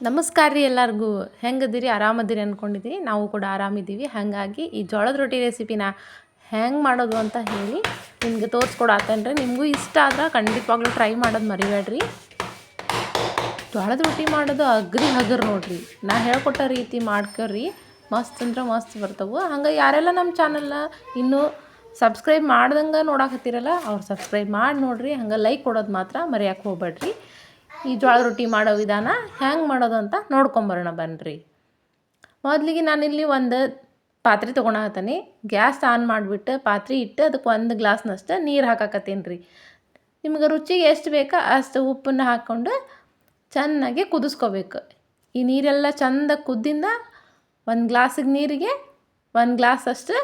ನಮಸ್ಕಾರ ರೀ ಎಲ್ಲರಿಗೂ. ಹೆಂಗದಿರಿ? ಆರಾಮದಿರಿ ಅಂದ್ಕೊಂಡಿದ್ದೀರಿ. ನಾವು ಕೂಡ ಆರಾಮಿದ್ದೀವಿ. ಹಾಗಾಗಿ ಈ ಜೋಳದ ರೊಟ್ಟಿ ರೆಸಿಪಿನ ಹೆಂಗೆ ಮಾಡೋದು ಅಂತ ಹೇಳಿ ನಿಮಗೆ ತೋರಿಸ್ಕೊಡತ್ತೇನೆ ರೀ. ನಿಮಗೂ ಇಷ್ಟ ಆದ್ರೆ ಖಂಡಿತವಾಗ್ಲೂ ಟ್ರೈ ಮಾಡೋದು ಮರಿಬೇಡ್ರಿ. ಜೋಳದ ರೊಟ್ಟಿ ಮಾಡೋದು ಅಗ್ರಿ ಹಗರ್ ನೋಡ್ರಿ. ನಾ ಹೇಳ್ಕೊಟ್ಟ ರೀತಿ ಮಾಡ್ಕೊರಿ, ಮಸ್ತ್ ಅಂದ್ರೆ ಮಸ್ತ್ ಬರ್ತವೆ. ಹಂಗೆ ಯಾರೆಲ್ಲ ನಮ್ಮ ಚಾನಲ್ನ ಇನ್ನೂ ಸಬ್ಸ್ಕ್ರೈಬ್ ಮಾಡ್ದಂಗೆ ನೋಡಕತ್ತೀರಲ್ಲ ಅವ್ರು ಸಬ್ಸ್ಕ್ರೈಬ್ ಮಾಡಿ ನೋಡಿರಿ. ಹಂಗೆ ಲೈಕ್ ಕೊಡೋದು ಮಾತ್ರ ಮರೆಯೋಕೆ ಹೋಗ್ಬೇಡ್ರಿ. ಈ ಜೋಳದ ರೊಟ್ಟಿ ಮಾಡೋ ವಿಧಾನ ಹೆಂಗೆ ಮಾಡೋದು ಅಂತ ನೋಡ್ಕೊಂಬರೋಣ ಬನ್ನಿರಿ. ಮೊದಲಿಗೆ ನಾನಿಲ್ಲಿ ಒಂದು ಪಾತ್ರೆ ತೊಗೊಳಕತ್ತೀನಿ. ಗ್ಯಾಸ್ ಆನ್ ಮಾಡಿಬಿಟ್ಟು ಪಾತ್ರೆ ಇಟ್ಟು ಅದಕ್ಕೆ 1 ಗ್ಲಾಸ್ನಷ್ಟು ನೀರು ಹಾಕಕತ್ತೀನಿ ರೀ. ನಿಮ್ಗೆ ರುಚಿಗೆ ಎಷ್ಟು ಬೇಕೋ ಅಷ್ಟು ಉಪ್ಪನ್ನು ಹಾಕ್ಕೊಂಡು ಚೆನ್ನಾಗಿ ಕುದಿಸ್ಕೋಬೇಕು. ಈ ನೀರೆಲ್ಲ ಚೆಂದ ಕುದ್ದಿಂದ 1 ಗ್ಲಾಸಿಗೆ ನೀರಿಗೆ 1 ಗ್ಲಾಸಷ್ಟು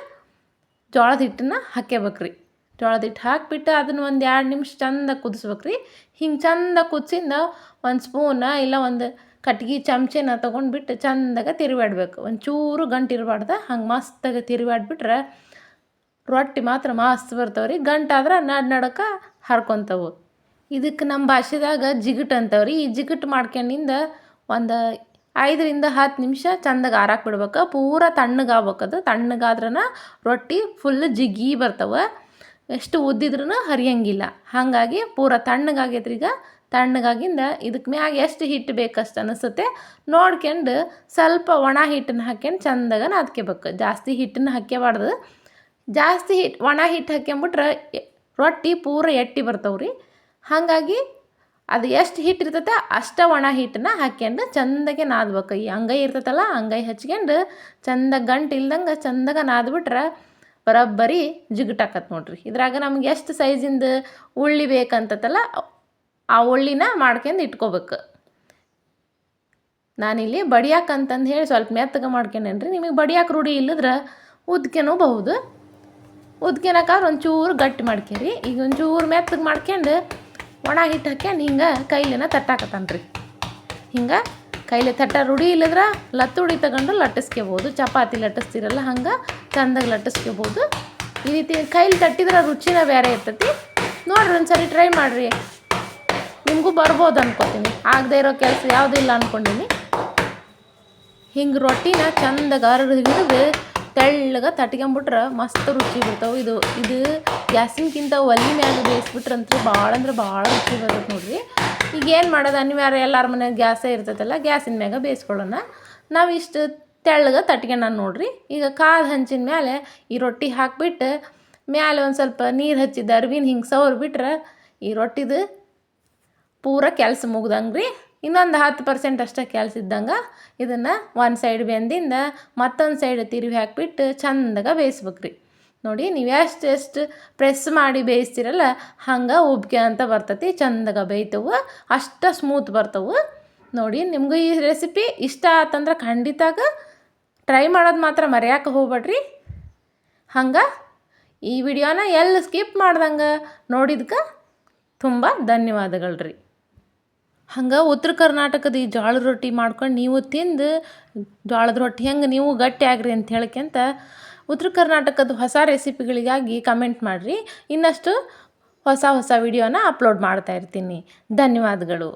ಜೋಳದ ಹಿಟ್ಟನ್ನು ಹಾಕ್ಕೋಬೇಕ್ರಿ. ಜೋಳದ ಹಿಟ್ಟು ಹಾಕಿಬಿಟ್ಟು ಅದನ್ನು ಒಂದು 2 ನಿಮಿಷ ಚೆಂದ ಕುದಿಸ್ಬೇಕು ರೀ. ಹಿಂಗೆ ಚೆಂದ ಕುದಿಸಿಂದ ಒಂದು ಸ್ಪೂನ ಇಲ್ಲ ಒಂದು ಕಟ್ಗೆ ಚಮಚೆನ ತೊಗೊಂಡ್ಬಿಟ್ಟು ಚೆಂದಾಗ ತಿರುವಾಡ್ಬೇಕು. ಒಂಚೂರು ಗಂಟು ಇರಬಾರ್ದು. ಹಂಗೆ ಮಸ್ತಾಗಿ ತಿರುವಾಡ್ಬಿಟ್ರೆ ರೊಟ್ಟಿ ಮಾತ್ರ ಮಸ್ತ್ ಬರ್ತಾವೆ ರೀ. ಗಂಟಾದ್ರೆ ನಡಕ್ಕೆ ಹರ್ಕೊತಾವೆ. ಇದಕ್ಕೆ ನಮ್ಮ ಭಾಷೆದಾಗ ಜಿಗಟ್ ಅಂತವ್ರಿ. ಈ ಜಿಗಟ್ ಮಾಡ್ಕೊಂಡಿಂದ ಒಂದು 5ರಿಂದ 10 ನಿಮಿಷ ಚೆಂದಾಗಿ ಆರಾಕ್ ಬಿಡ್ಬೇಕು. ಪೂರ ತಣ್ಣಗಾಗ್ಬೇಕದು. ತಣ್ಣಗಾದ್ರನ ರೊಟ್ಟಿ ಫುಲ್ ಜಿಗಿ ಬರ್ತವೆ. ಎಷ್ಟು ಉದ್ದಿದ್ರೂ ಹರಿಯಂಗಿಲ್ಲ. ಹಾಗಾಗಿ ಪೂರ ತಣ್ಣಗಾಗೈತ್ರಿ. ಈಗ ತಣ್ಣಗಾಗಿಂದ ಇದಕ್ಕೆ ಮ್ಯಾಗ ಎಷ್ಟು ಹಿಟ್ಟು ಬೇಕಷ್ಟು ಅನಿಸುತ್ತೆ ನೋಡ್ಕೊಂಡು ಸ್ವಲ್ಪ ಒಣ ಹಿಟ್ಟನ್ನು ಹಾಕ್ಯಂಡು ಚೆಂದಾಗ ನಾದ್ಕೋಬೇಕು. ಜಾಸ್ತಿ ಹಿಟ್ಟನ್ನು ಹಾಕ್ಯಬಾರ್ದು. ಜಾಸ್ತಿ ಒಣ ಹಿಟ್ಟು ಹಾಕ್ಯಂಬಿಟ್ರೆ ರೊಟ್ಟಿ ಪೂರ ಎಟ್ಟಿ ಬರ್ತಾವೆ ರೀ. ಹಾಗಾಗಿ ಅದು ಎಷ್ಟು ಹಿಟ್ಟು ಇರ್ತೈತೆ ಅಷ್ಟು ಒಣ ಹಿಟ್ಟನ್ನ ಹಾಕ್ಯಂಡು ಚೆಂದಾಗೆ ನಾದ್ಬೇಕು. ಈ ಅಂಗೈ ಇರ್ತೈತಲ್ಲ ಅಂಗೈ ಹಚ್ಕೊಂಡು ಚೆಂದಾಗ ಗಂಟು ಇಲ್ದಂಗೆ ಚೆಂದಾಗ ನಾದ್ಬಿಟ್ರೆ ಬರೋಬ್ಬರಿ ಜಿಗಟಾಕತ್ತೆ ನೋಡ್ರಿ. ಇದ್ರಾಗ ನಮ್ಗೆ ಎಷ್ಟು ಸೈಜಿಂದ ಉಳ್ಳಿ ಬೇಕಂತತ್ತಲ್ಲ ಆ ಉಳ್ಳಿನ ಮಾಡ್ಕೊಂಡು ಇಟ್ಕೋಬೇಕು. ನಾನಿಲ್ಲಿ ಬಡಿಯಾಕಂತಂದು ಹೇಳಿ ಸ್ವಲ್ಪ ಮೆತ್ತಗೆ ಮಾಡ್ಕೊಂಡೇನ್ರಿ. ನಿಮಗೆ ಬಡಿಯಾಕೆ ರೂಢಿ ಇಲ್ಲದ್ರೆ ಉದ್ಕೆನೂಬಹುದು. ಉದ್ಕೆನಕ್ಕಾದ್ರೆ ಒಂಚೂರು ಗಟ್ಟಿ ಮಾಡ್ಕೊರಿ. ಈಗ ಒಂಚೂರು ಮೆತ್ತಗೆ ಮಾಡ್ಕೊಂಡು ಒಣ ಹಿಟ್ಟು ಹಾಕ್ಯಂಡು ಹಿಂಗೆ ಕೈಲಿನ ತಟ್ಟಾಕತ್ತಾನ್ರಿ. ಹಿಂಗೆ ಕೈಲಿ ತಟ್ಟ ರೂಢಿ ಇಲ್ಲದ್ರೆ ಲತ್ತುಡಿ ತಗೊಂಡು ಲಟ್ಟಿಸ್ಕೋಬೋದು. ಚಪಾತಿ ಲಟ್ಟಿಸ್ತಿರಲ್ಲ ಹಂಗೆ ಚೆಂದಾಗಿ ಲಟ್ಟಿಸ್ಕೋಬೋದು. ಈ ರೀತಿ ಕೈಲಿ ತಟ್ಟಿದ್ರೆ ರುಚಿನ ಬೇರೆ ಇರ್ತೈತಿ. ನೋಡ್ರಿ ಒಂದ್ಸರಿ ಟ್ರೈ ಮಾಡಿರಿ. ನಿಮಗೂ ಬರ್ಬೋದು ಅನ್ಕೋತೀನಿ. ಆಗದೆ ಇರೋ ಕೆಲಸ ಯಾವುದೂ ಇಲ್ಲ ಅಂದ್ಕೊಂಡೀನಿ. ಹಿಂಗೆ ರೊಟ್ಟಿನ ಚೆಂದಾಗಿ ಹಿಡಿದು ತೆಳ್ಳಗೆ ತಟ್ಕೊಂಬಿಟ್ರೆ ಮಸ್ತ್ ರುಚಿ ಬಿಡ್ತಾವೆ. ಇದು ಗ್ಯಾಸಿನ್ಕಿಂತ ಒಲೆ ಮ್ಯಾಗ ಬೇಯಿಸ್ಬಿಟ್ರಂತೂ ಭಾಳ ಅಂದ್ರೆ ಭಾಳ ರುಚಿ ಬರುತ್ತೆ ನೋಡ್ರಿ. ಈಗ ಏನು ಮಾಡೋದು, ಅನಿವಾರ್ಯ ಎಲ್ಲರ ಮನೆಯಾಗ ಗ್ಯಾಸೇ ಇರ್ತೈತಲ್ಲ, ಗ್ಯಾಸಿನ ಮ್ಯಾಗ ಬೇಯಿಸ್ಕೊಳ್ಳೋಣ. ನಾವು ಇಷ್ಟು ತೆಳ್ಳಗೆ ತಟ್ಕೊಂಡು ನೋಡ್ರಿ. ಈಗ ಕಾದ ಹಂಚಿನ ಮೇಲೆ ಈ ರೊಟ್ಟಿ ಹಾಕಿಬಿಟ್ಟು ಮ್ಯಾಲೆ ಒಂದು ಸ್ವಲ್ಪ ನೀರು ಹಚ್ಚಿದ ಅರ್ವಿನ ಹಿಂಗೆ ಸವರ್ಬಿಟ್ರೆ ಈ ರೊಟ್ಟಿದು ಪೂರ ಕೆಲಸ ಮುಗ್ದಂಗೆ ರೀ. ಇನ್ನೊಂದು 10% ಅಷ್ಟೇ ಕೆಲಸ ಇದ್ದಂಗೆ ಇದನ್ನು ಒಂದು ಸೈಡ್ ಬೆಂದಿಂದ ಮತ್ತೊಂದು ಸೈಡ್ ತಿರುವಿ ಹಾಕಿಬಿಟ್ಟು ಚೆಂದಾಗ ಬೇಯಿಸ್ಬೇಕು ರೀ. ನೋಡಿ ನೀವು ಎಷ್ಟು ಪ್ರೆಸ್ ಮಾಡಿ ಬೇಯಿಸ್ತಿರಲ್ಲ ಹಂಗೆ ಉಬ್ಕೆ ಅಂತ ಬರ್ತೈತಿ. ಚೆಂದಾಗ ಬೇಯ್ತವೆ, ಅಷ್ಟು ಸ್ಮೂತ್ ಬರ್ತವೆ. ನೋಡಿ ನಿಮಗೂ ಈ ರೆಸಿಪಿ ಇಷ್ಟ ಆತಂದ್ರೆ ಖಂಡಿತಾಗ ಟ್ರೈ ಮಾಡೋದು ಮಾತ್ರ ಮರೆಯೋಕೆ ಹೋಗ್ಬೇಡ್ರಿ. ಹಂಗೆ ಈ ವಿಡಿಯೋನ ಎಲ್ಲಿ ಸ್ಕಿಪ್ ಮಾಡ್ದಂಗೆ ನೋಡಿದ್ಕೆ ತುಂಬ ಧನ್ಯವಾದಗಳು ರೀ. ಹಂಗೆ ಉತ್ತರ ಕರ್ನಾಟಕದ ಈ ಜೋಳದ ರೊಟ್ಟಿ ಮಾಡ್ಕೊಂಡು ನೀವು ತಿಂದು ಜೋಳದ ರೊಟ್ಟಿ ಹೆಂಗೆ ನೀವು ಗಟ್ಟಿ ಆಗ್ರಿ ಅಂತ ಹೇಳ್ಕೊಂತ ಉತ್ತರ ಕರ್ನಾಟಕದ ಹೊಸ ರೆಸಿಪಿಗಳಿಗಾಗಿ ಕಮೆಂಟ್ ಮಾಡಿರಿ. ಇನ್ನಷ್ಟು ಹೊಸ ವಿಡಿಯೋನ ಅಪ್ಲೋಡ್ ಮಾಡ್ತಾ ಇರ್ತೀನಿ. ಧನ್ಯವಾದಗಳು.